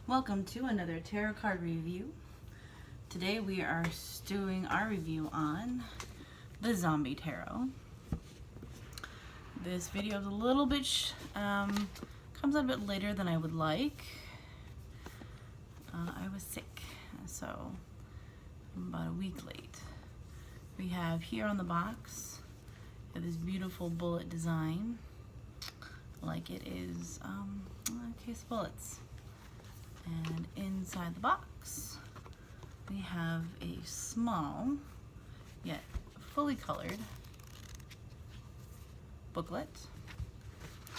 Welcome to another tarot card review. Today we are doing our review on the Zombie Tarot. This video is a little bit, comes out a bit later than I would like. I was sick, so I'm about a week late. We have here on the box this beautiful bullet design, like it is a case of bullets. And inside the box, we have a small, yet fully colored booklet.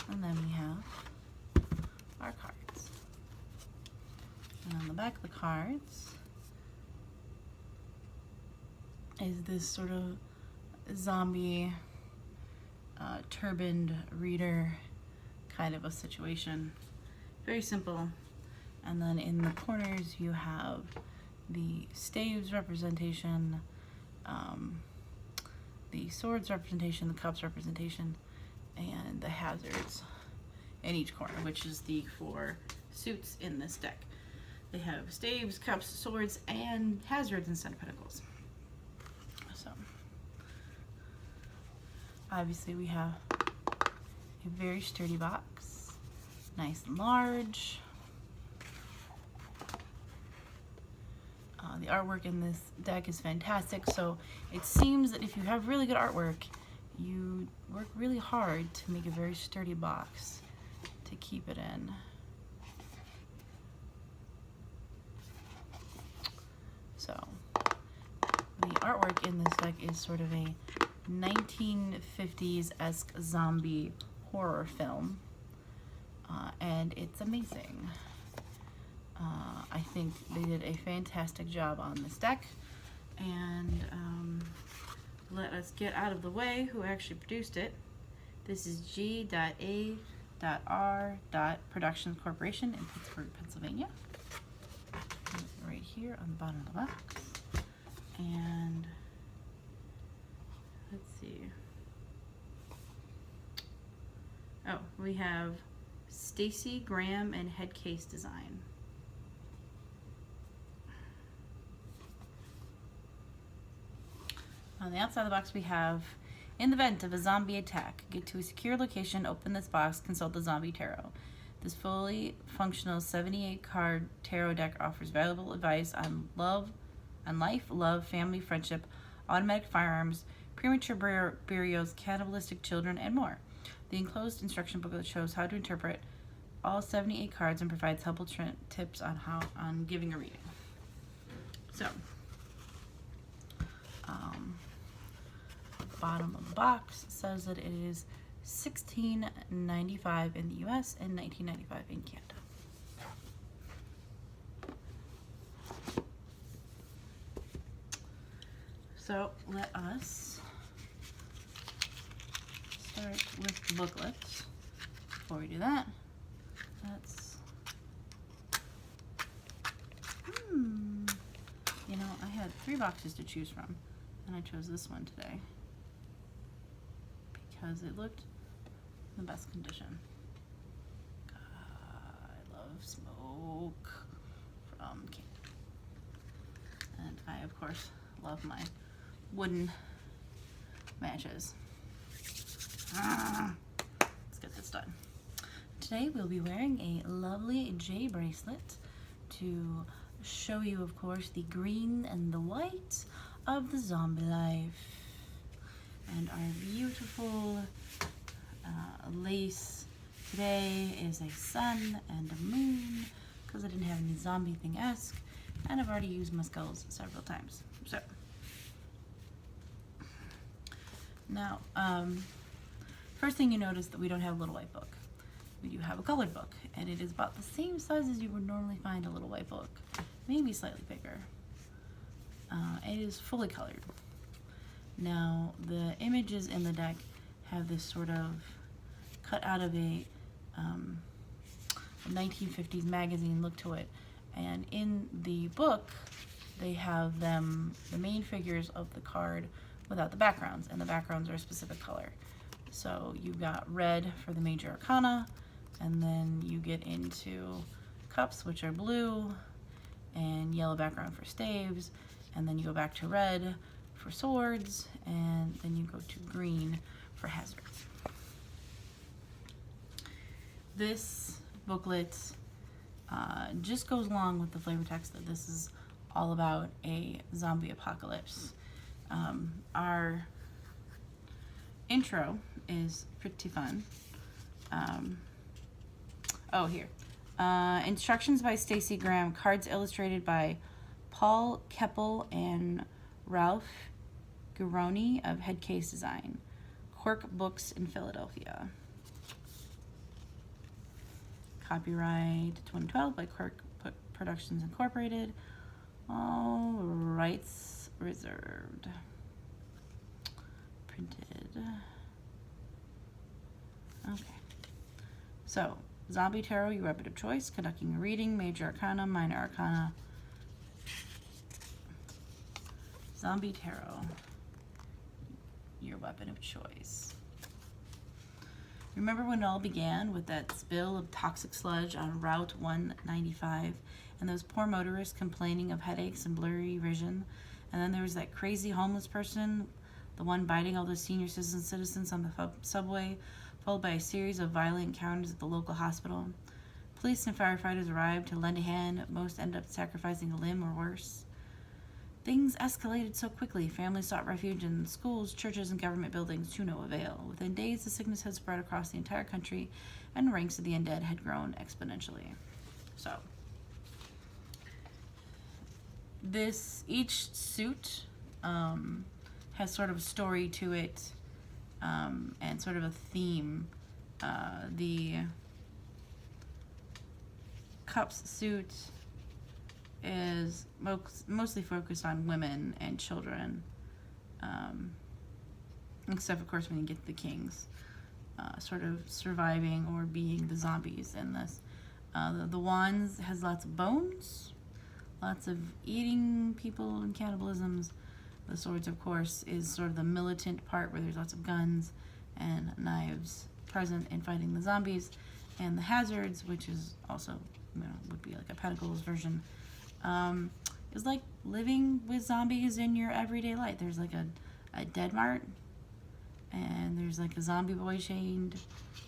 And then we have our cards. And on the back of the cards is this sort of zombie turbaned reader kind of a situation. Very simple. And then in the corners you have the staves representation, the swords representation, the cups representation, and the hazards in each corner, which is the 4 suits in this deck. They have staves, cups, swords, and hazards instead of pentacles. So, obviously we have a very sturdy box, nice and large. The artwork in this deck is fantastic, so it seems that if you have really good artwork, you work really hard to make a very sturdy box to keep it in. So, the artwork in this deck is sort of a 1950s-esque zombie horror film, and it's amazing. I think they did a fantastic job on this deck, and let us get out of the way who actually produced it. This is G.A.R. Productions Corporation in Pittsburgh, Pennsylvania. Right here on the bottom of the box. And let's see. Oh, we have Stacey, Graham, and Headcase design. On the outside of the box we have, in the event of a zombie attack, get to a secure location, open this box, consult the Zombie Tarot. This fully functional 78 card tarot deck offers valuable advice on life, love, family, friendship, automatic firearms, premature burials, cannibalistic children, and more. The enclosed instruction booklet shows how to interpret all 78 cards and provides helpful tips on giving a reading. So, bottom of the box says that it is $16.95 in the US and $19.95 in Canada. So let us start with the booklet. Before we do that, let's you know, I had 3 boxes to choose from, and I chose this one today because it looked in the best condition. God, I love smoke from Canada. And I, of course, love my wooden matches. Let's get this done. Today we'll be wearing a lovely J bracelet to show you, of course, the green and the white of the zombie life. And our beautiful lace today is a sun and a moon, because I didn't have any zombie thing-esque, and I've already used my skulls several times. So, now, first thing you notice that we don't have a little white book. We do have a colored book, and it is about the same size as you would normally find a little white book, maybe slightly bigger. It is fully colored. Now, the images in the deck have this sort of cut out of a 1950s magazine look to it, and in the book they have the main figures of the card without the backgrounds, and the backgrounds are a specific color. So you've got red for the major arcana, and then you get into cups, which are blue, and yellow background for staves, and then you go back to red for swords, and then you go to green for hazards. This booklet just goes along with the flavor text that this is all about a zombie apocalypse. Our intro is pretty fun. Here. Instructions by Stacey Graham. Cards illustrated by Paul Kepple and Ralph Geroni of Headcase Design. Quirk Books in Philadelphia. Copyright 2012 by Quirk Productions Incorporated. All rights reserved. Printed. Okay. So, Zombie Tarot, your weapon of choice. Conducting a reading. Major Arcana, Minor Arcana. Zombie Tarot, your weapon of choice. Remember when it all began with that spill of toxic sludge on Route 195 and those poor motorists complaining of headaches and blurry vision? And then there was that crazy homeless person, the one biting all those senior citizens on the subway, followed by a series of violent encounters at the local hospital. Police and firefighters arrived to lend a hand. Most ended up sacrificing a limb or worse. Things escalated so quickly. Families sought refuge in schools, churches, and government buildings to no avail. Within days, the sickness had spread across the entire country, and ranks of the undead had grown exponentially. So, each suit has sort of a story to it, and sort of a theme. The Cups suit is mostly focused on women and children, except of course when you get to the kings, sort of surviving or being the zombies in this. The wands has lots of bones, lots of eating people and cannibalisms. The swords, of course, is sort of the militant part where there's lots of guns and knives present in fighting the zombies. And the hazards, which is also, would be like a Pentacles version, is like living with zombies in your everyday life. There's like a dead mart, and there's like a zombie boy chained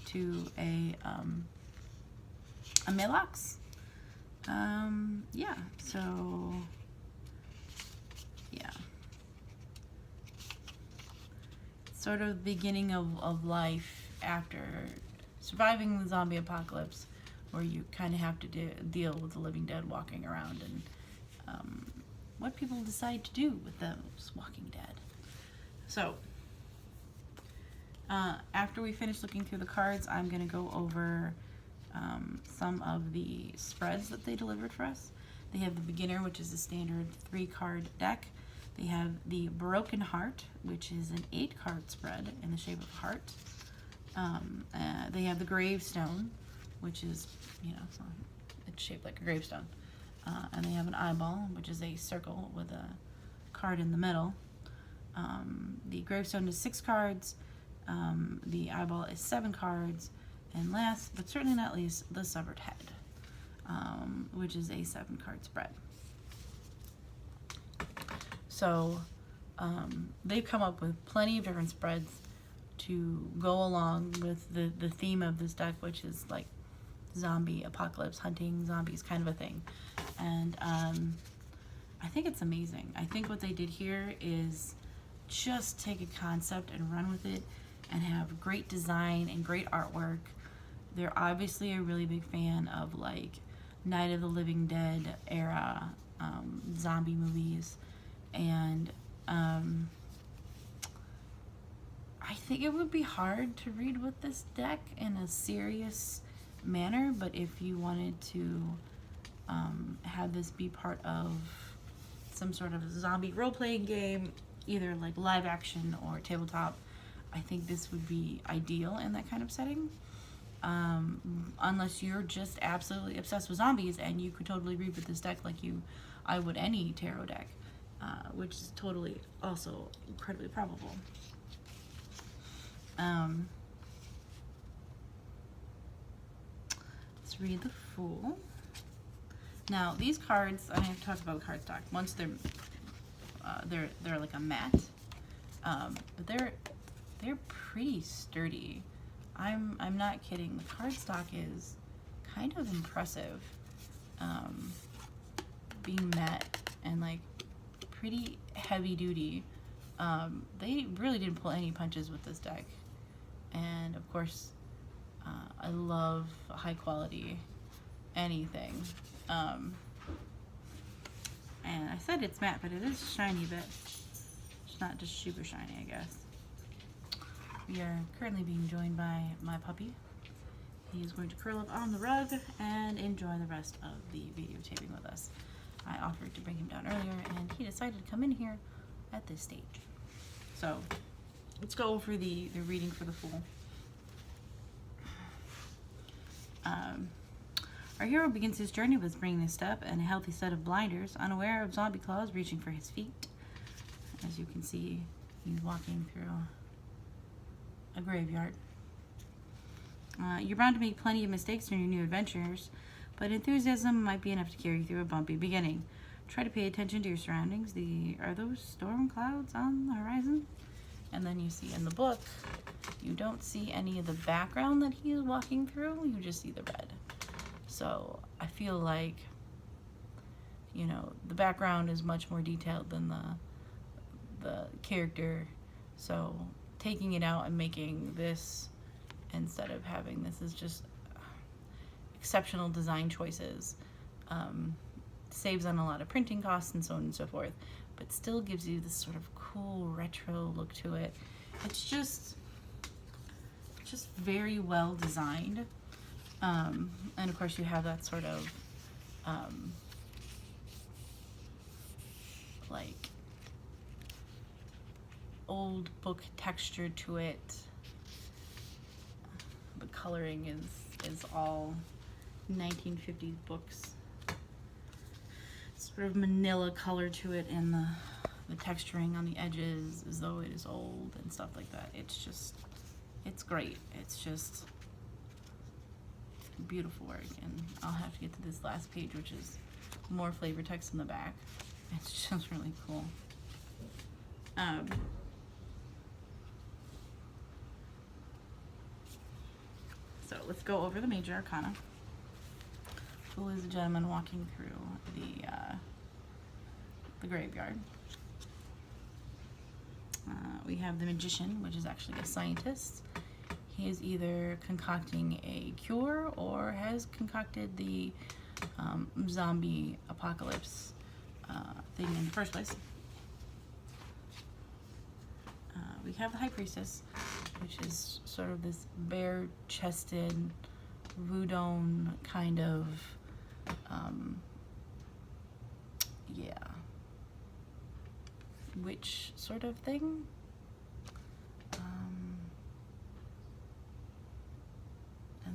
to a mailbox. Yeah, so yeah. Sort of the beginning of life after surviving the zombie apocalypse, where you kind of have to deal with the living dead walking around, and what people decide to do with those walking dead. So, after we finish looking through the cards, I'm going to go over some of the spreads that they delivered for us. They have the beginner, which is a standard 3-card deck. They have the Broken Heart, which is an 8-card spread in the shape of a heart. They have the Gravestone, which is, it's shaped like a gravestone. And they have an eyeball, which is a circle with a card in the middle. The Gravestone is 6 cards. The eyeball is 7 cards. And last, but certainly not least, the Severed Head, which is a 7-card spread. So they've come up with plenty of different spreads to go along with the theme of this deck, which is like zombie apocalypse, hunting zombies kind of a thing. And I think it's amazing. I think what they did here is just take a concept and run with it and have great design and great artwork. They're obviously a really big fan of like Night of the Living Dead era zombie movies. And I think it would be hard to read with this deck in a serious manner, but if you wanted to have this be part of some sort of zombie role-playing game, either like live action or tabletop, I think this would be ideal in that kind of setting. Unless you're just absolutely obsessed with zombies, and you could totally read with this deck like I would any tarot deck, which is totally also incredibly probable. Let's read the Fool. Now these cards, I have to talk about cardstock. Once they're like a matte, but they're pretty sturdy. I'm not kidding. The cardstock is kind of impressive, being matte and like pretty heavy duty. They really didn't pull any punches with this deck, and of course, I love high quality anything. And I said it's matte, but it is shiny, but it's not just super shiny, I guess. We are currently being joined by my puppy. He is going to curl up on the rug and enjoy the rest of the videotaping with us. I offered to bring him down earlier, and he decided to come in here at this stage. So let's go over the reading for the Fool. Our hero begins his journey with springing a step and a healthy set of blinders, unaware of zombie claws reaching for his feet. As you can see, he's walking through a graveyard. You're bound to make plenty of mistakes in your new adventures, but enthusiasm might be enough to carry you through a bumpy beginning. Try to pay attention to your surroundings. Are those storm clouds on the horizon? And then you see in the book, you don't see any of the background that he is walking through, you just see the red. So I feel like, you know, the background is much more detailed than the character. So taking it out and making this instead of having this is just exceptional design choices. Saves on a lot of printing costs and so on and so forth, but still gives you this sort of cool retro look to it. It's just very well designed. And of course you have that sort of like old book texture to it. The coloring is all 1950s books. Sort of manila color to it, and the texturing on the edges as though it is old and stuff like that. It's great. It's just beautiful work, and I'll have to get to this last page, which is more flavor text in the back. It's just really cool. So let's go over the major arcana. Fool is a gentleman walking through the graveyard. We have the magician, which is actually a scientist. He is either concocting a cure or has concocted the zombie apocalypse thing in the first place. We have the high priestess, which is sort of this bare-chested, voodoo kind of, witch sort of thing. And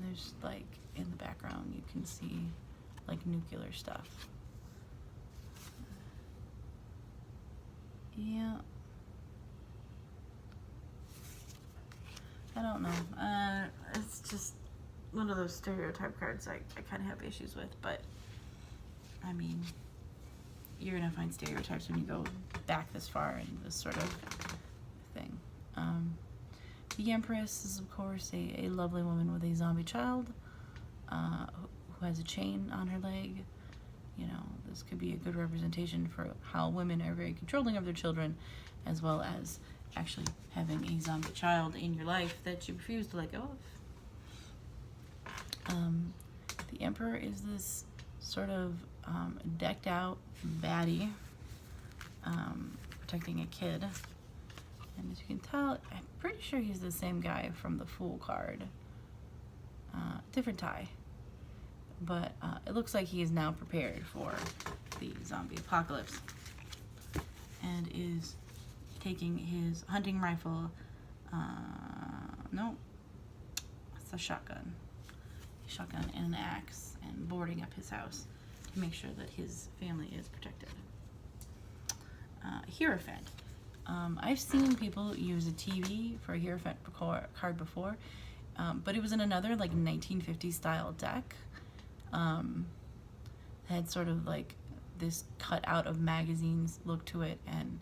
there's like in the background you can see like nuclear stuff. Yeah. I don't know. It's just one of those stereotype cards I kind of have issues with, but I mean, you're gonna find stereotypes when you go back this far in this sort of thing. The Empress is, of course, a lovely woman with a zombie child who has a chain on her leg. You know, this could be a good representation for how women are very controlling of their children, as well as actually having a zombie child in your life that you refuse to let go of. The Emperor is this sort of decked out baddie protecting a kid. And as you can tell, I'm pretty sure he's the same guy from the Fool card. Different tie. But it looks like he is now prepared for the zombie apocalypse and is taking his hunting rifle, no, it's a shotgun and an axe, and boarding up his house to make sure that his family is protected. Hierophant. I've seen people use a TV for a Hierophant card before, but it was in another like 1950s style deck. It had sort of like this cut out of magazines look to it, and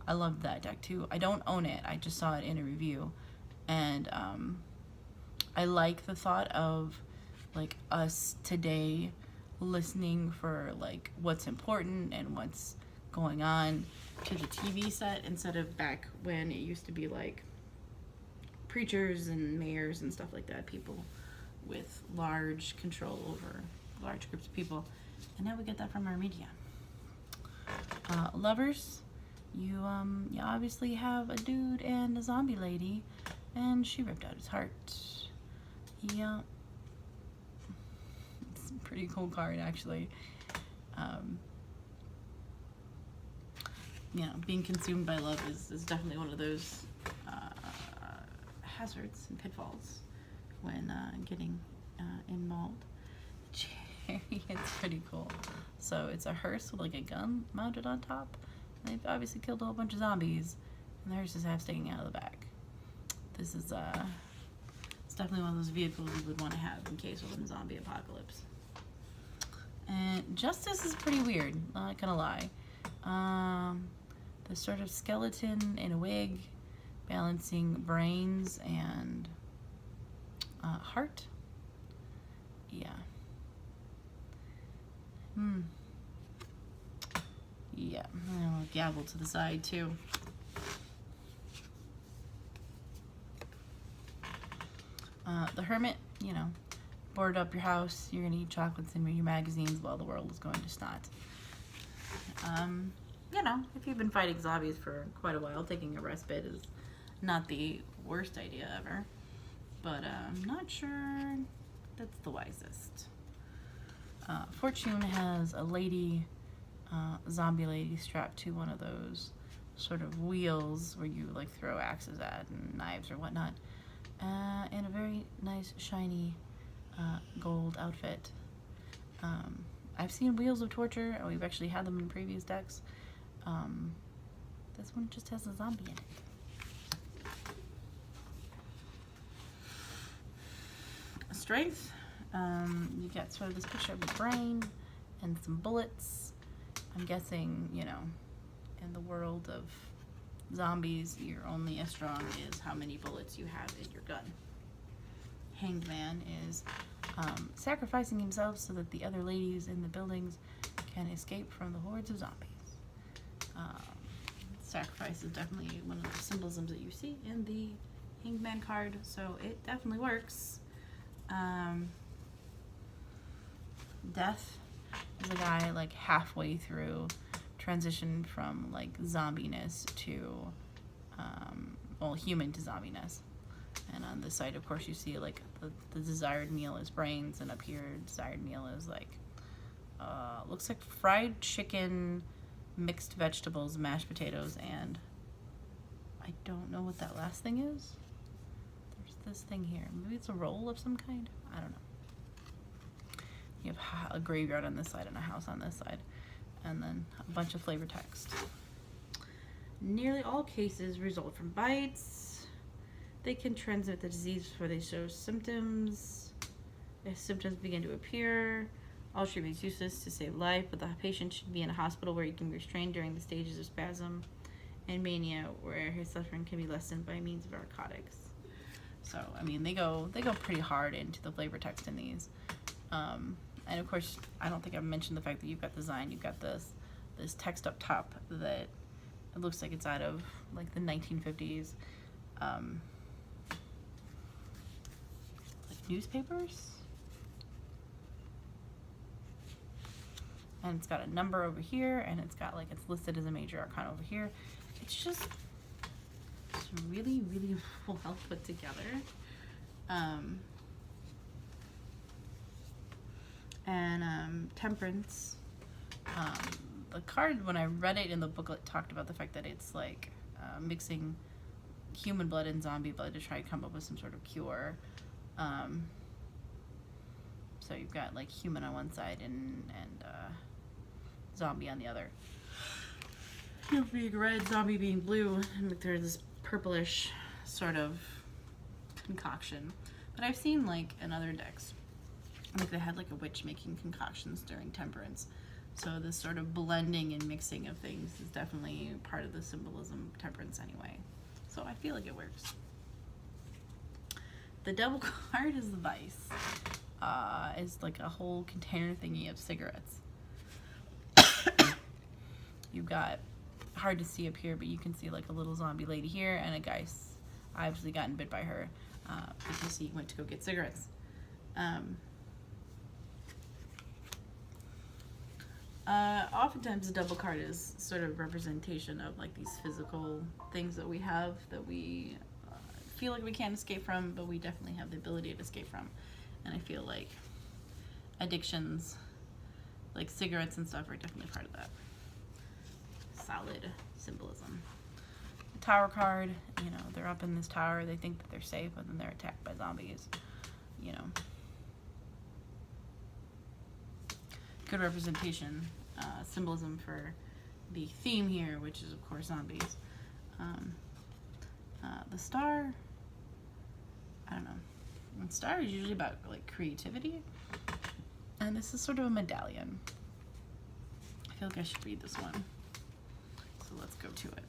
I loved that deck too. I don't own it, I just saw it in a review, and I like the thought of like us today listening for like what's important and what's going on to the TV set, instead of back when it used to be like preachers and mayors and stuff like that, people with large control over large groups of people. And now we get that from our media. Lovers, you obviously have a dude and a zombie lady, and she ripped out his heart. Yeah, it's a pretty cool card actually. You know, being consumed by love is definitely one of those hazards and pitfalls when getting involved. It's pretty cool. So it's a hearse with like a gun mounted on top. And they've obviously killed a whole bunch of zombies, and the hearse is half sticking out of the back. This is it's definitely one of those vehicles you would want to have in case of a zombie apocalypse. And Justice is pretty weird, not gonna lie. The sort of skeleton in a wig balancing brains and heart. Yeah. Yeah, I'll gavel to the side too. The Hermit, you know, boarded up your house, you're gonna eat chocolates and read your magazines while the world is going to snot. You know, if you've been fighting zombies for quite a while, taking a respite is not the worst idea ever, but I'm not sure that's the wisest. Fortune has a lady, zombie lady, strapped to one of those sort of wheels where you like throw axes at and knives or whatnot, in a very nice shiny gold outfit. I've seen Wheels of Torture, and we've actually had them in previous decks. This one just has a zombie in it. Strength, you get sort of this picture of a brain and some bullets. I'm guessing, you know, in the world of zombies, you're only as strong as how many bullets you have in your gun. Hanged Man is sacrificing himself so that the other ladies in the buildings can escape from the hordes of zombies. Sacrifice is definitely one of the symbolisms that you see in the Hanged Man card, so it definitely works. Death is a guy like halfway through transition from like zombiness to well, human to zombiness. And on this side, of course, you see like the desired meal is brains, and up here desired meal is like looks like fried chicken, mixed vegetables, mashed potatoes, and I don't know what that last thing is. There's this thing here. Maybe it's a roll of some kind. I don't know. You have a graveyard on this side and a house on this side, and then a bunch of flavor text. Nearly all cases result from bites. They can transmit the disease before they show symptoms. If symptoms begin to appear, all treatment is useless to save life, but the patient should be in a hospital where he can be restrained during the stages of spasm and mania, where his suffering can be lessened by means of narcotics. So, I mean, they go pretty hard into the flavor text in these. And of course, I don't think I've mentioned the fact that you've got design. You've got this text up top that it looks like it's out of like the 1950s. Like newspapers. And it's got a number over here, and it's got like it's listed as a major arcana over here. It's really, really well put together. Temperance. The card, when I read it in the booklet, talked about the fact that it's like mixing human blood and zombie blood to try and come up with some sort of cure. So you've got like human on one side and zombie on the other. Human being red, zombie being blue, and there's this purplish sort of concoction. But I've seen like in other decks Like they had like a witch making concoctions during temperance. So this sort of blending and mixing of things is definitely part of the symbolism of temperance anyway. So I feel like it works. The double card is the vice. Is like a whole container thingy of cigarettes. You've got, hard to see up here, but you can see like a little zombie lady here and a guy's obviously gotten bit by her because he went to go get cigarettes. Oftentimes the double card is sort of representation of like these physical things that we have that we feel like we can't escape from, but we definitely have the ability to escape from. And I feel like addictions, like cigarettes and stuff, are definitely part of that. Solid symbolism. The tower card, you know, they're up in this tower, they think that they're safe, but then they're attacked by zombies, you know. Good representation, symbolism for the theme here, which is of course zombies. The star, I don't know. The star is usually about like creativity, and this is sort of a medallion. I feel like I should read this one, so let's go to it.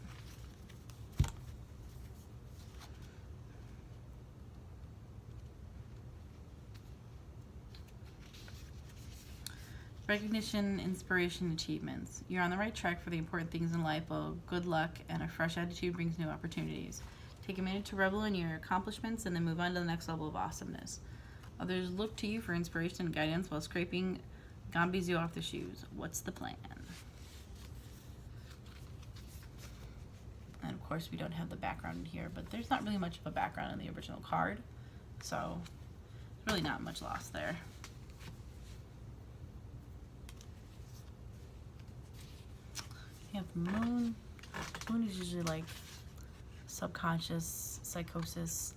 Recognition, inspiration, achievements. You're on the right track for the important things in life, while good luck and a fresh attitude brings new opportunities. Take a minute to revel in your accomplishments and then move on to the next level of awesomeness. Others look to you for inspiration and guidance while scraping zombies you off their shoes. What's the plan? And of course we don't have the background in here, but there's not really much of a background in the original card, so there's really not much lost there. You have the moon. Moon is usually like subconscious, psychosis,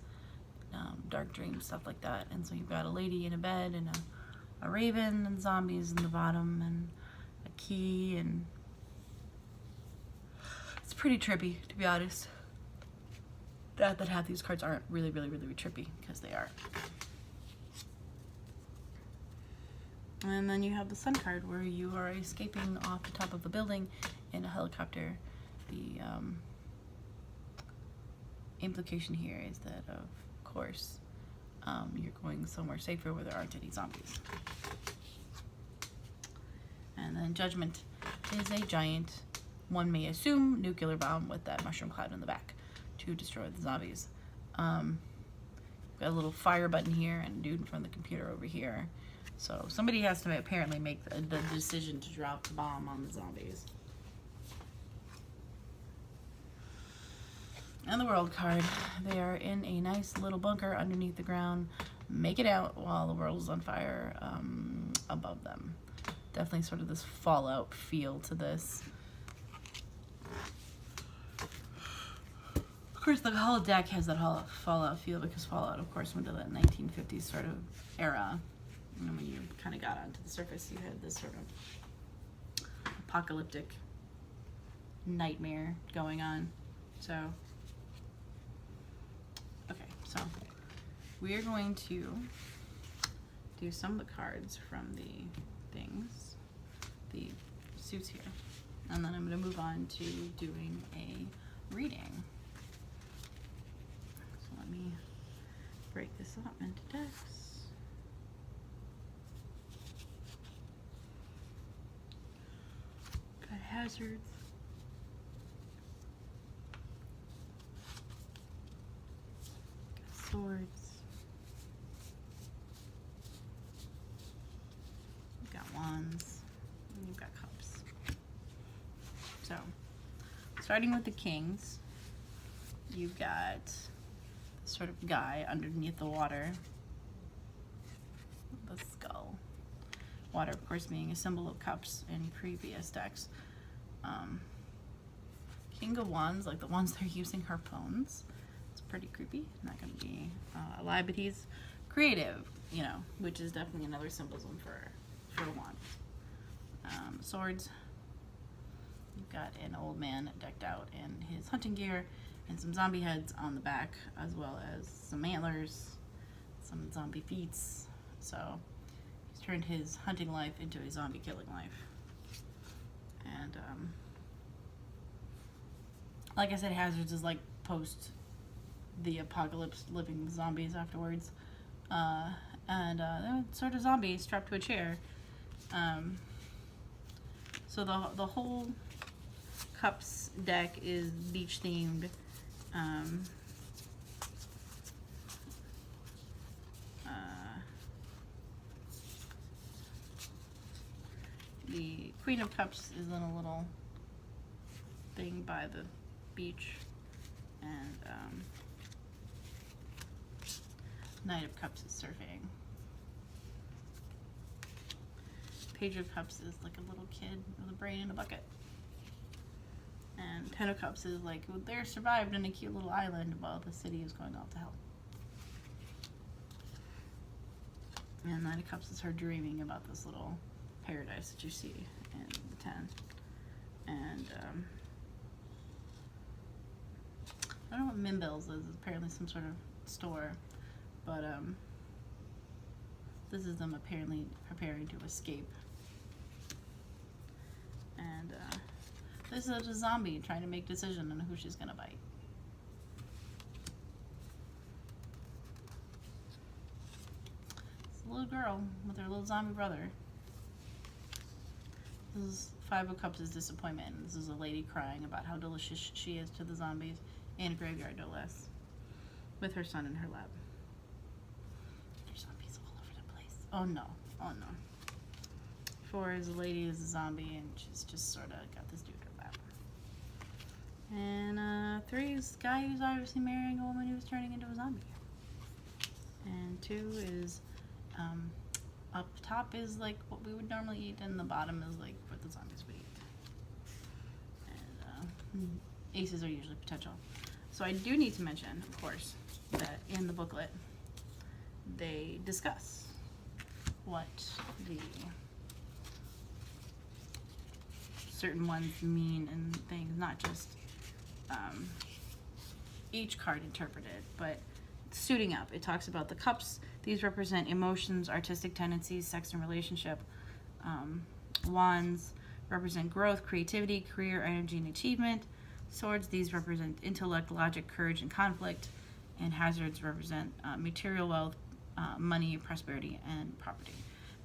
dark dreams, stuff like that. And so you've got a lady in a bed and a raven and zombies in the bottom and a key, and it's pretty trippy, to be honest. Not that half these cards aren't really trippy, because they are. And then you have the sun card, where you are escaping off the top of a building in a helicopter. The implication here is that, of course, you're going somewhere safer where there aren't any zombies. And then judgment is a giant, one may assume, nuclear bomb with that mushroom cloud in the back to destroy the zombies. Got a little fire button here and a dude in front of the computer over here. So somebody has to apparently make the decision to drop the bomb on the zombies. And the world card. They are in a nice little bunker underneath the ground. Make it out while the world is on fire above them. Definitely sort of this Fallout feel to this. Of course, the whole deck has that Fallout feel, because Fallout, of course, went to that 1950s sort of era. And when you kind of got onto the surface, you had this sort of apocalyptic nightmare going on. So, okay, so we are going to do some of the cards from the things, the suits here, and then I'm going to move on to doing a reading. So let me break this up into decks. Got hazards. Got swords. You've got wands. And you've got cups. So, starting with the kings, you've got this sort of guy underneath the water. The skull. Water, of course, being a symbol of cups in previous decks. King of Wands, like the ones they're using harpoons. It's pretty creepy. Not going to be alive, but he's creative, you know, which is definitely another symbolism for wands. Swords. You've got an old man decked out in his hunting gear and some zombie heads on the back, as well as some antlers, some zombie feet. So turned his hunting life into a zombie killing life. And like I said, Hazards is like post the apocalypse, living with zombies afterwards. They're sort of zombies strapped to a chair. So the whole Cups deck is beach themed. The Queen of Cups is in a little thing by the beach, and Knight of Cups is surfing. Page of Cups is like a little kid with a brain in a bucket. And Ten of Cups is like they're survived on a cute little island while the city is going off to hell. And Nine of Cups is her dreaming about this little paradise that you see in the 10. And I don't know what Mimbills is. It's apparently some sort of store, but this is them apparently preparing to escape. And this is a zombie trying to make a decision on who she's gonna bite. It's a little girl with her little zombie brother. This is Five of Cups' disappointment. This is a lady crying about how delicious she is to the zombies in a graveyard, no less, with her son in her lap. There's zombies all over the place. Oh no, oh no. Four is a lady is a zombie and she's just sort of got this dude in her lap. And 3 is the guy who's obviously marrying a woman who's turning into a zombie. And 2 is up top is like what we would normally eat, and the bottom is like what the zombies would eat. And aces are usually potential. So I do need to mention, of course, that in the booklet they discuss what the certain ones mean and things, not just each card interpreted, but suiting up. It talks about the cups. These represent emotions, artistic tendencies, sex and relationship. Wands represent growth, creativity, career, energy, and achievement. Swords, these represent intellect, logic, courage, and conflict. And hazards represent material wealth, money, prosperity, and property.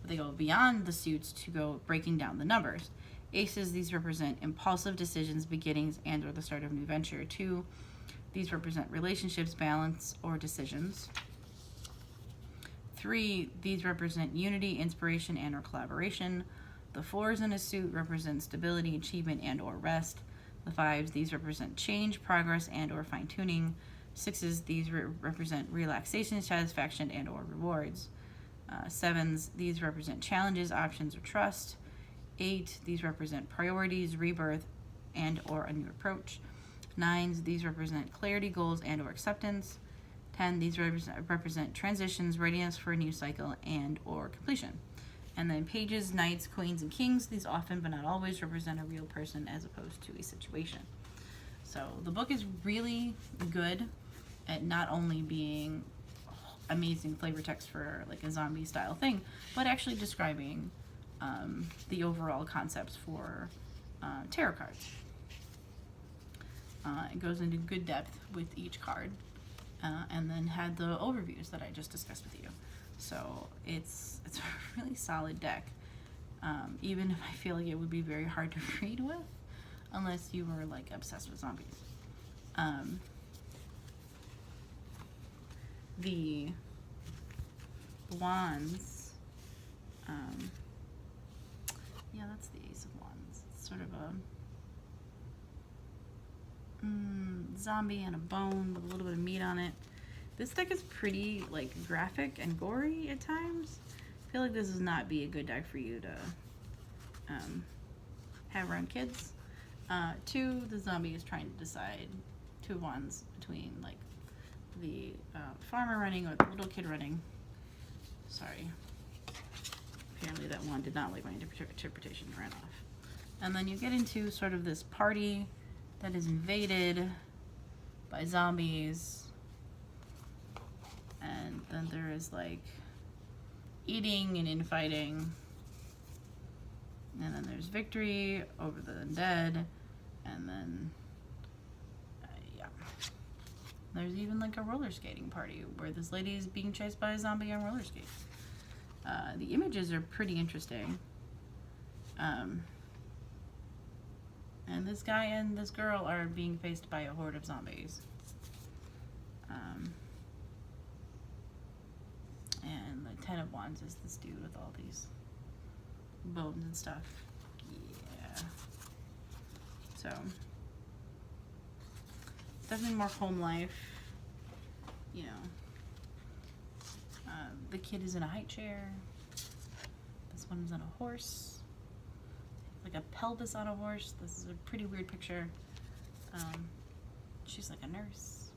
But they go beyond the suits to go breaking down the numbers. Aces, these represent impulsive decisions, beginnings, and or the start of a new venture. 2, these represent relationships, balance, or decisions. 3, these represent unity, inspiration, and or collaboration. The 4s in a suit represent stability, achievement, and or rest. The 5s, these represent change, progress, and or fine-tuning. 6s, these represent relaxation, satisfaction, and or rewards. 7s, these represent challenges, options, or trust. 8, these represent priorities, rebirth, and or a new approach. 9s, these represent clarity, goals, and or acceptance. 10, these represent transitions, readiness for a new cycle, and or completion. And then pages, knights, queens, and kings, these often but not always represent a real person as opposed to a situation. So the book is really good at not only being amazing flavor text for like a zombie style thing, but actually describing the overall concepts for tarot cards. It goes into good depth with each card, and then had the overviews that I just discussed with you. So it's a really solid deck, even if I feel like it would be very hard to read with, unless you were like obsessed with zombies. The wands, yeah, that's the Ace of Wands. It's sort of a zombie and a bone with a little bit of meat on it. This deck is pretty like graphic and gory at times. I feel like this would not be a good deck for you to have around kids. 2, the zombie is trying to decide 2 wands between like the farmer running or the little kid running. Sorry. Apparently that one did not like my interpretation, ran off. And then you get into sort of this party that is invaded by zombies. And then there is like eating and infighting. And then there's victory over the undead. And then, yeah. There's even like a roller skating party where this lady is being chased by a zombie on roller skates. The images are pretty interesting. And this guy and this girl are being faced by a horde of zombies. And the Ten of Wands is this dude with all these bones and stuff. Yeah. So, definitely more home life. You know. The kid is in a high chair. This one's on a horse. Like a pelvis on a horse. This is a pretty weird picture. She's like a nurse.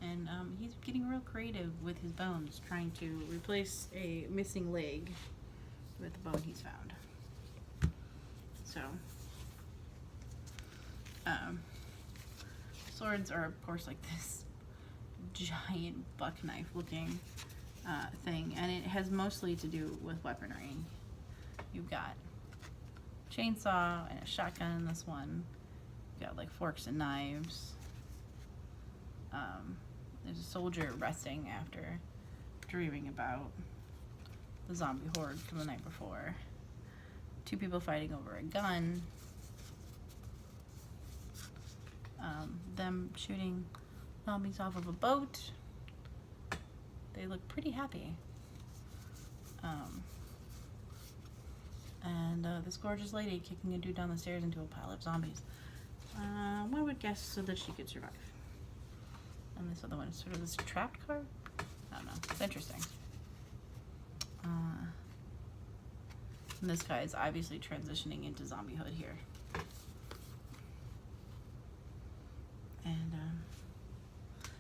And he's getting real creative with his bones, trying to replace a missing leg with the bone he's found. So, swords are of course like this giant buck knife looking thing, and it has mostly to do with weaponry. You've got chainsaw and a shotgun in this one. You've got like forks and knives. There's a soldier resting after dreaming about the zombie horde from the night before. Two people fighting over a gun. Them shooting zombies off of a boat. They look pretty happy. And this gorgeous lady kicking a dude down the stairs into a pile of zombies. One would guess so that she could survive. And this other one is sort of this trapped card. I don't know. It's interesting. And this guy is obviously transitioning into zombiehood here. And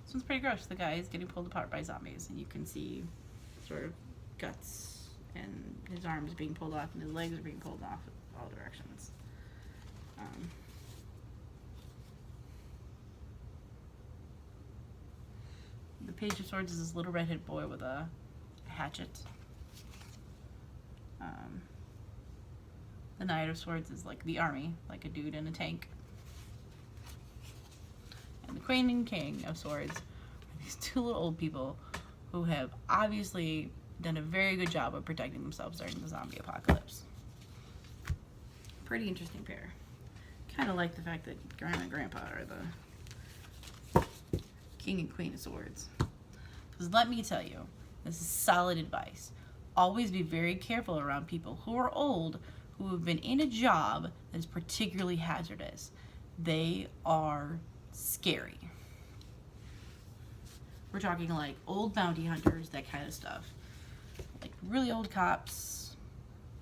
this one's pretty gross. The guy is getting pulled apart by zombies, and you can see sort of guts and his arms being pulled off, and his legs are being pulled off in all directions. The Page of Swords is this little redhead boy with a hatchet. The Knight of Swords is like the army, like a dude in a tank. And the Queen and King of Swords are these two little old people who have obviously done a very good job of protecting themselves during the zombie apocalypse. Pretty interesting pair. Kind of like the fact that Grandma and Grandpa are the King and Queen of Swords. Because let me tell you, this is solid advice. Always be very careful around people who are old, who have been in a job that is particularly hazardous. They are scary. We're talking like old bounty hunters, that kind of stuff. Like really old cops,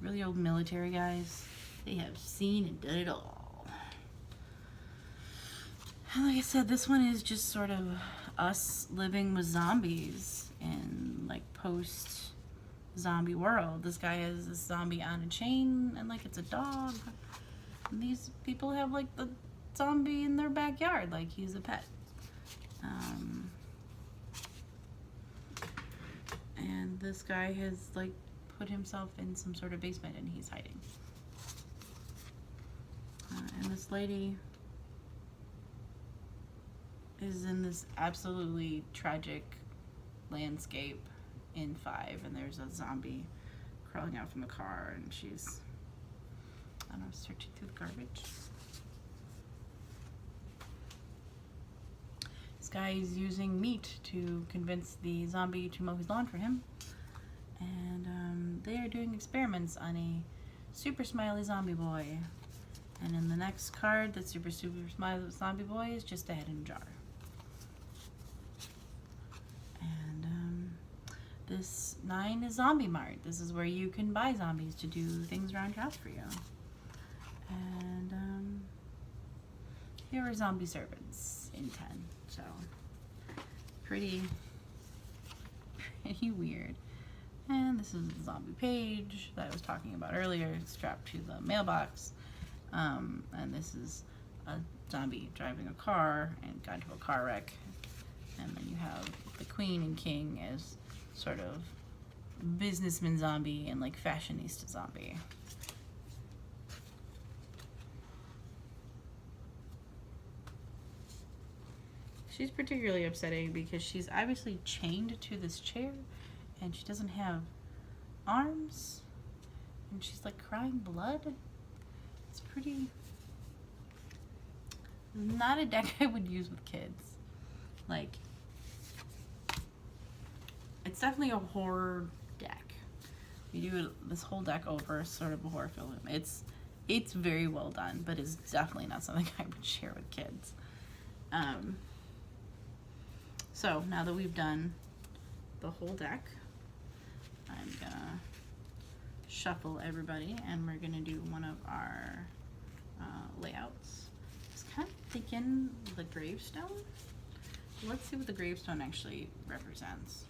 really old military guys. They have seen and done it all. And like I said, this one is just sort of us living with zombies in like post-zombie world. This guy has this zombie on a chain and like it's a dog. And these people have like the zombie in their backyard like he's a pet. And this guy has like put himself in some sort of basement and he's hiding. And this lady is in this absolutely tragic landscape in 5, and there's a zombie crawling out from the car, and she's, I don't know, searching through the garbage. This guy is using meat to convince the zombie to mow his lawn for him, and they are doing experiments on a super smiley zombie boy. And in the next card, that super smiley zombie boy is just a head in a jar. And this 9 is Zombie Mart. This is where you can buy zombies to do things around your house for you. And here are zombie servants in 10. So pretty weird. And this is the zombie page that I was talking about earlier, strapped to the mailbox. And this is a zombie driving a car and got into a car wreck. And then you have the Queen and King as sort of businessman zombie and like fashionista zombie. She's particularly upsetting because she's obviously chained to this chair and she doesn't have arms and she's like crying blood. It's pretty, not a deck I would use with kids. Like, it's definitely a horror deck. You do this whole deck over sort of a horror film. It's very well done, but it's definitely not something I would share with kids. So now that we've done the whole deck, I'm gonna shuffle everybody and we're gonna do one of our layouts. I was kind of thinking the gravestone. Let's see what the gravestone actually represents.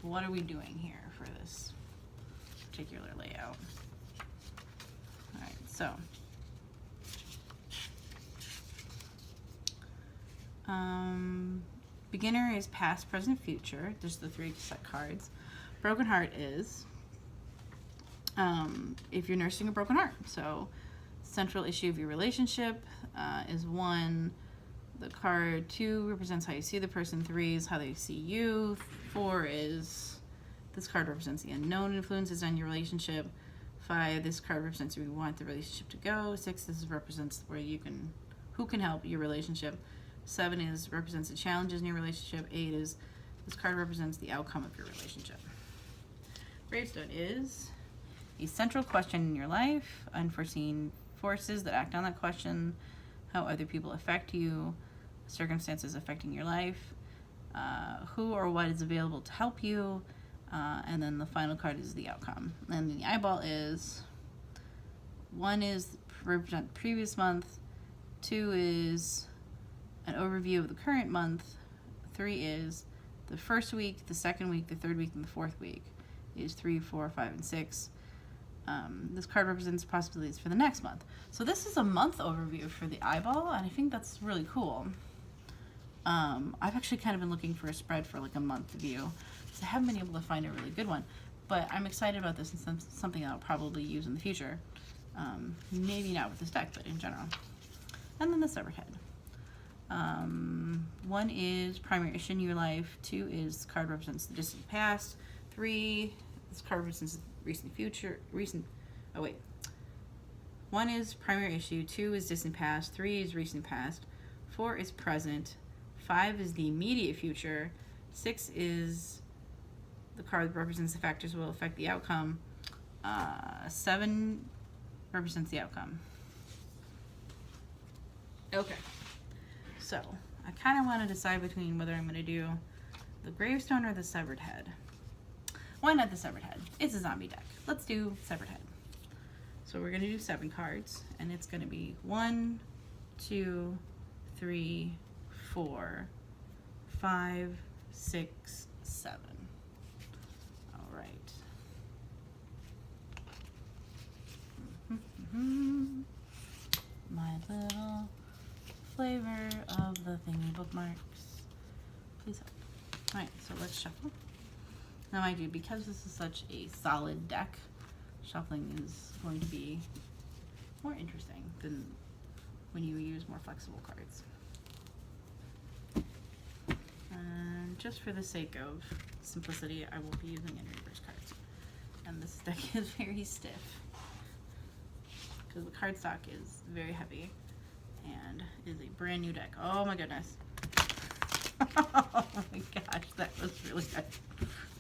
What are we doing here for this particular layout? All right, so beginner is past, present, future. There's the 3 set cards. Broken heart is if you're nursing a broken heart. So central issue of your relationship is 1. The card 2 represents how you see the person. 3 is how they see you. 4 is this card represents the unknown influences on your relationship. 5, this card represents where you want the relationship to go. 6, this represents where you can, who can help your relationship. 7 is represents the challenges in your relationship. 8 is this card represents the outcome of your relationship. Gravestone is a central question in your life, unforeseen forces that act on that question, how other people affect you, circumstances affecting your life, who or what is available to help you, and then the final card is the outcome. And then the eyeball is 1 is represent previous month, 2 is an overview of the current month, 3 is the first week, the second week, the third week, and the fourth week. Is 3, 4, 5, and 6. This card represents possibilities for the next month. So this is a month overview for the eyeball, and I think that's really cool. I've actually kind of been looking for a spread for like a month view, because I haven't been able to find a really good one. But I'm excited about this and something I'll probably use in the future. Maybe not with this deck, but in general. And then the severed head. 1 is primary issue in your life. 2 is card represents the distant past. 3, this card represents recent future. 1 is primary issue. 2 is distant past. 3 is recent past. 4 is present. 5 is the immediate future. 6 is the card that represents the factors that will affect the outcome. 7 represents the outcome. Okay. So, I kind of want to decide between whether I'm going to do the gravestone or the severed head. Why not the severed head? It's a zombie deck. Let's do severed head. So we're going to do 7 cards, and it's going to be 1, 2, 3, 4, 5, 6, 7. All right. My little flavor of the thingy bookmarks. Please help. All right, so let's shuffle. Now I do, because this is such a solid deck, shuffling is going to be more interesting than when you use more flexible cards. And just for the sake of simplicity, I will be using any reverse cards. And this deck is very stiff because the cardstock is very heavy and is a brand new deck. Oh my goodness. Oh my gosh, that was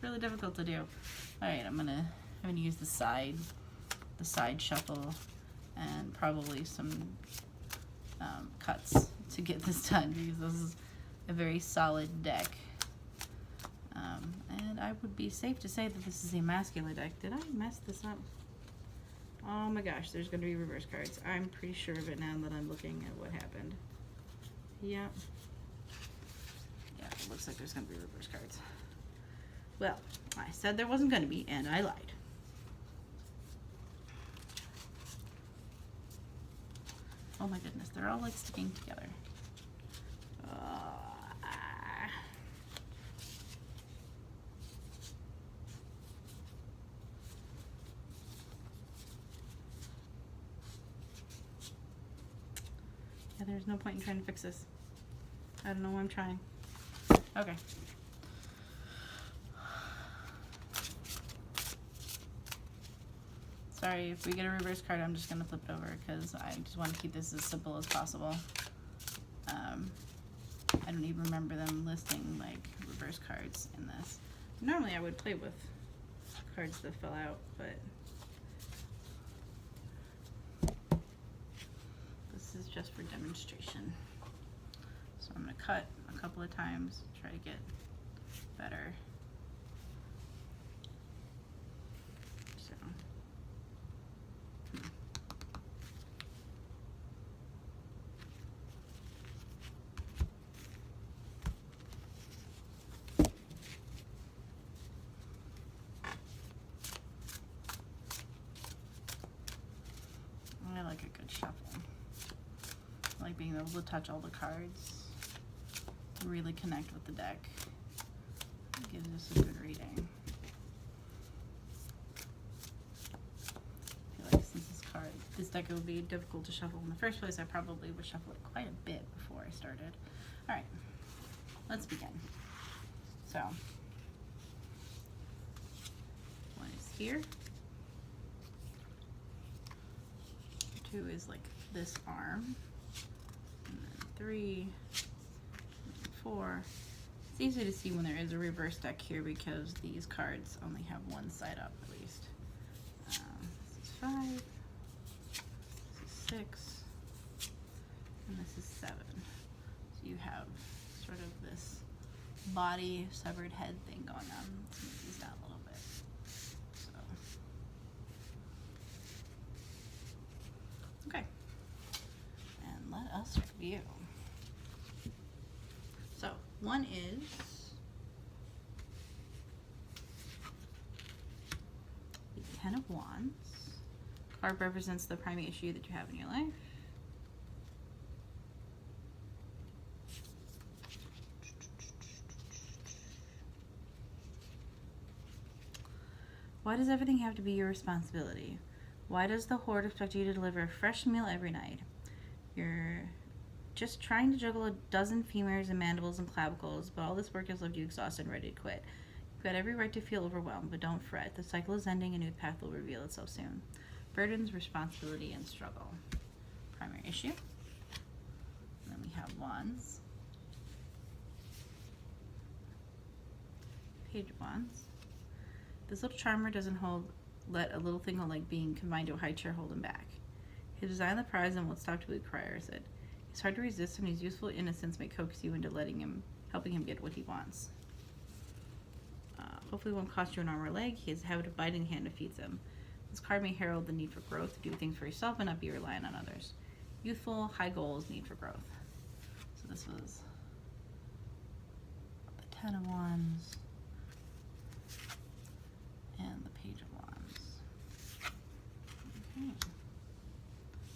really difficult to do. All right, I'm gonna use the side shuffle and probably some cuts to get this done, because this is a very solid deck. And I would be safe to say that this is a masculine deck. Did I mess this up? Oh my gosh, there's gonna be reverse cards. I'm pretty sure of it now that I'm looking at what happened. Yep. Yeah, it looks like there's gonna be reverse cards. Well, I said there wasn't gonna be, and I lied. Oh my goodness, they're all like sticking together. there's no point in trying to fix this. I don't know why I'm trying. Okay. Sorry, if we get a reverse card, I'm just going to flip it over because I just want to keep this as simple as possible. I don't even remember them listing like reverse cards in this. Normally I would play with cards that fell out, but this is just for demonstration. So I'm going to cut a couple of times, try to get better. So, I like a good shuffle. I like being able to touch all the cards, really connect with the deck. It gives us a good reading. I feel like since this deck would be difficult to shuffle in the first place, I probably would shuffle it quite a bit before I started. All right, let's begin. So, one is here. 2 is like this arm, and then 3, and 4. It's easy to see when there is a reverse deck here because these cards only have one side up at least. This is 5, this is 6, and this is 7. So you have sort of this body severed head thing going on. Let's move these down a little bit. So, okay. And let us review. So, one is the Ten of Wands. Card represents the primary issue that you have in your life. Why does everything have to be your responsibility? Why does the Horde expect you to deliver a fresh meal every night? You're just trying to juggle a dozen femurs and mandibles and clavicles, but all this work has left you exhausted and ready to quit. You've got every right to feel overwhelmed, but don't fret. The cycle is ending, a new path will reveal itself soon. Burdens, responsibility, and struggle. Primary issue. And then we have Wands. Page of Wands. This little charmer doesn't let a little thing like being confined to a high chair hold him back. His design the prize and won't stop till he requires it. It's hard to resist, and his youthful innocence may coax you into helping him get what he wants. Hopefully it won't cost you an arm or leg. He has a habit of biting the hand that feeds him. This card may herald the need for growth, to do things for yourself and not be reliant on others. Youthful, high goals, need for growth. So this was the Ten of Wands and the Page of Wands. Okay.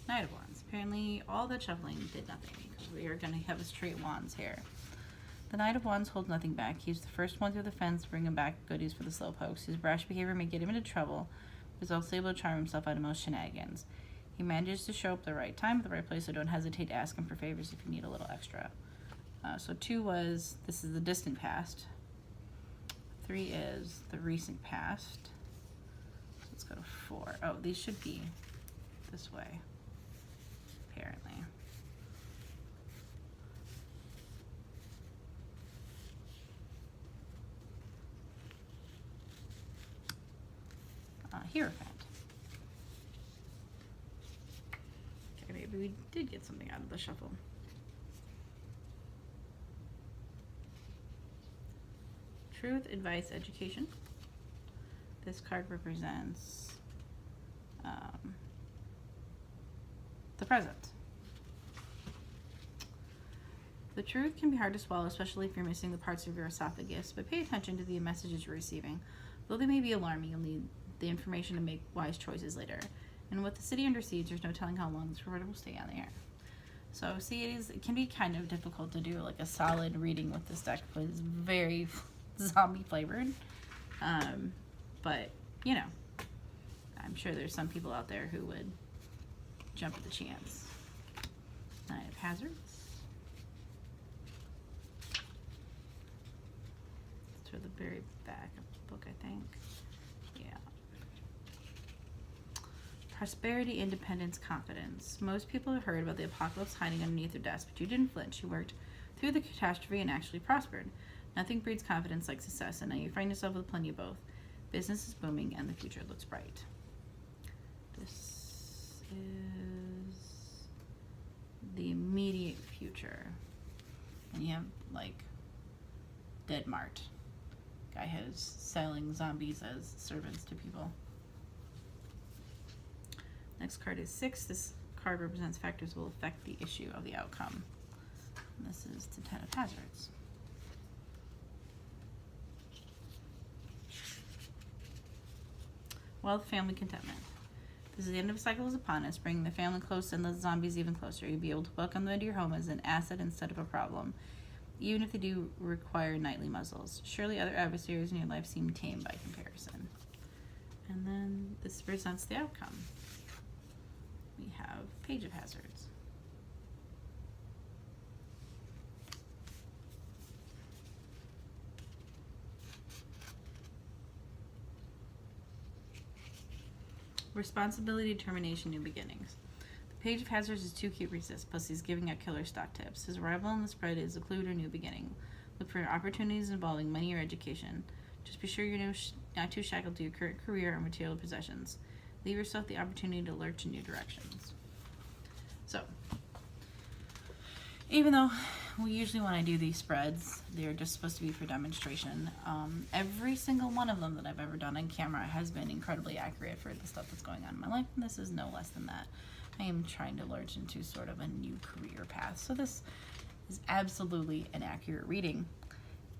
Knight of Wands. Apparently all that shuffling did nothing because we are going to have a straight Wands here. The Knight of Wands holds nothing back. He's the first one through the fence to bring him back goodies for the slowpokes. His brash behavior may get him into trouble, but he's also able to charm himself out of most shenanigans. He manages to show up at the right time at the right place, so don't hesitate to ask him for favors if you need a little extra. So 2 was, this is the distant past. 3 is the recent past. So let's go to 4. Oh, these should be this way, apparently. Hierophant. Okay, maybe we did get something out of the shuffle. Truth, advice, education. This card represents the present. The truth can be hard to swallow, especially if you're missing the parts of your esophagus, but pay attention to the messages you're receiving. Though they may be alarming, you'll need the information to make wise choices later. And with the city under siege, there's no telling how long this report will stay on the air. So see, it can be kind of difficult to do like a solid reading with this deck because it's very zombie flavored. But, you know, I'm sure there's some people out there who would jump at the chance. Nine of hazards. To the very back of the book, I think. Yeah. Prosperity, independence, confidence. Most people have heard about the apocalypse hiding underneath their desk, but you didn't flinch. You worked through the catastrophe and actually prospered. Nothing breeds confidence like success, and now you find yourself with plenty of both. Business is booming, and the future looks bright. This is the immediate future. And you have, like, Dead Mart. Guy has selling zombies as servants to people. Next card is 6. This card represents factors will affect the issue of the outcome. And this is the 10 of hazards. Wealth, family, contentment. This is the end of a cycle is upon us, bringing the family close and the zombies even closer. You'll be able to welcome them into your home as an asset instead of a problem, even if they do require nightly muzzles. Surely other adversaries in your life seem tame by comparison. And then this presents the outcome. We have Page of Hazards. Responsibility, determination, new beginnings. The Page of Hazards is 2 cute resist, plus he's giving out killer stock tips. His arrival on the spread is a clue to a new beginning. Look for opportunities involving money or education. Just be sure you're not too shackled to your current career or material possessions. Leave yourself the opportunity to lurch in new directions. So, even though we usually when I do these spreads, they're just supposed to be for demonstration, every single one of them that I've ever done on camera has been incredibly accurate for the stuff that's going on in my life, and this is no less than that. I am trying to lurch into sort of a new career path, so this is absolutely an accurate reading,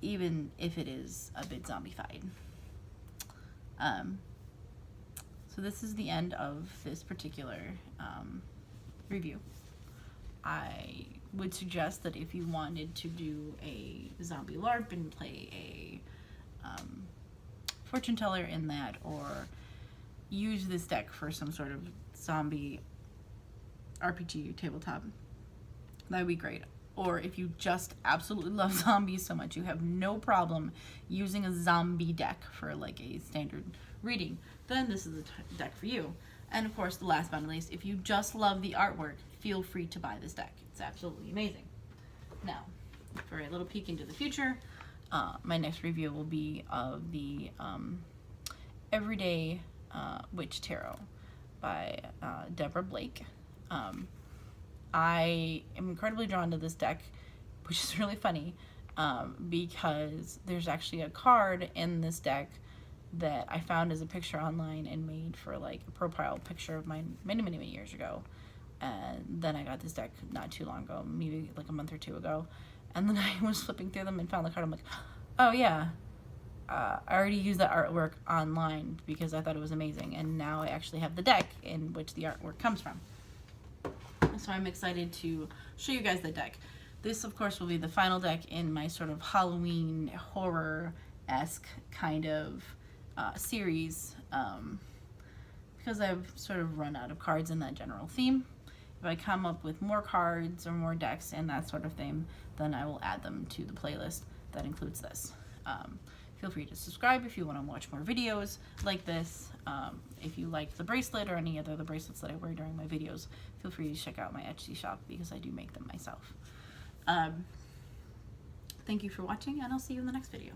even if it is a bit zombified. So this is the end of this particular review. I would suggest that if you wanted to do a zombie LARP and play a fortune teller in that, or use this deck for some sort of zombie RPG tabletop, that would be great. Or if you just absolutely love zombies so much you have no problem using a zombie deck for like a standard reading, then this is the deck for you. And of course, the last but not least, if you just love the artwork, feel free to buy this deck. It's absolutely amazing. Now, for a little peek into the future, my next review will be of the Everyday Witch Tarot by Deborah Blake. I am incredibly drawn to this deck, which is really funny, because there's actually a card in this deck that I found as a picture online and made for like a profile picture of mine many years ago. And then I got this deck not too long ago, maybe like a month or 2 ago. And then I was flipping through them and found the card. I'm like, oh yeah, I already used that artwork online because I thought it was amazing. And now I actually have the deck in which the artwork comes from. So I'm excited to show you guys the deck. This, of course, will be the final deck in my sort of Halloween horror-esque kind of series, because I've sort of run out of cards in that general theme. If I come up with more cards or more decks and that sort of thing, then I will add them to the playlist that includes this. Feel free to subscribe if you want to watch more videos like this. If you like the bracelet or any other of the bracelets that I wear during my videos, feel free to check out my Etsy shop because I do make them myself. Thank you for watching, and I'll see you in the next video.